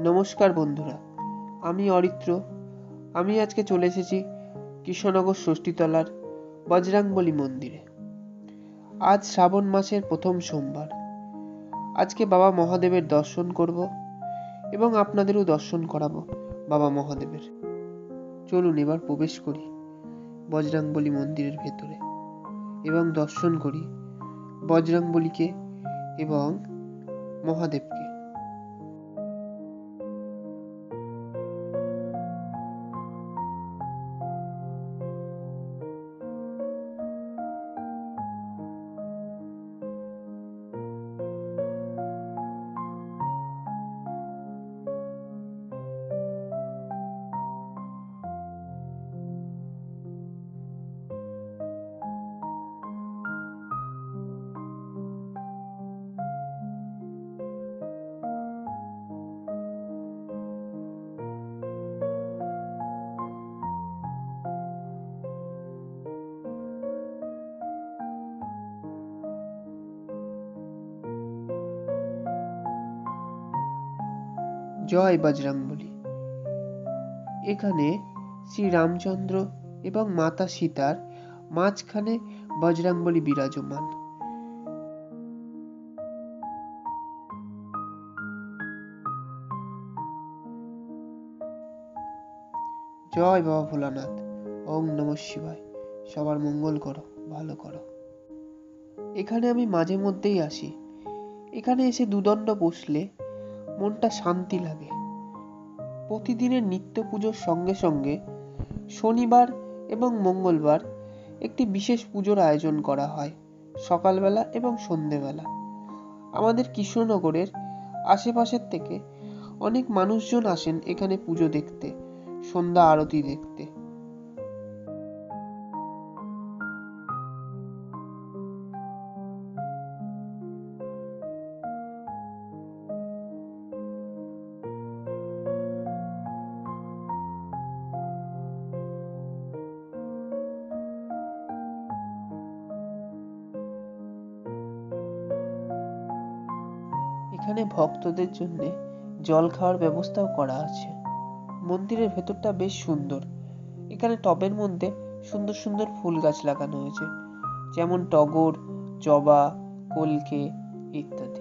নমস্কার বন্ধুরা, আমি অরিত্র। আমি আজকে চলে এসেছি কৃষ্ণনগর ষষ্ঠীতলার বজরাংবলী মন্দিরে। আজ শ্রাবণ মাসের প্রথম সোমবার। আজকে বাবা মহাদেবের দর্শন করব এবং আপনাদেরও দর্শন করাবো বাবা মহাদেবের। চলুন এবার প্রবেশ করি বজরাংবলী মন্দিরের ভেতরে এবং দর্শন করি বজরাংবলীকে এবং মহাদেবকে। জয় বজরংবলী। এখানে শ্রী রামচন্দ্র এবং মাতা সীতার মাঝখানে বজরংবলী বিরাজমান। জয় বাবা ভোলানাথ। ওম নমঃ শিবায়। সবার মঙ্গল করো, ভালো করো। এখানে আমি মাঝে মধ্যেই আসি। এখানে এসে দুদণ্ড বসলে মনটা শান্তি লাগে। প্রতিদিনের নিত্য পুজোর সঙ্গে সঙ্গে শনিবার এবং মঙ্গলবার একটি বিশেষ পুজোর আয়োজন করা হয়, সকালবেলা এবং সন্ধেবেলা। আমাদের কৃষ্ণনগরের আশেপাশের থেকে অনেক মানুষজন আসেন এখানে পুজো দেখতে, সন্ধ্যা আরতি দেখতে। এখানে ভক্তদের জন্য জল খাওয়ার ব্যবস্থাও করা আছে। মন্দিরের ভেতরটা বেশ সুন্দর। এখানে টবের মধ্যে সুন্দর সুন্দর ফুল গাছ লাগানো হয়েছে, যেমন টগর, জবা, কলকে ইত্যাদি।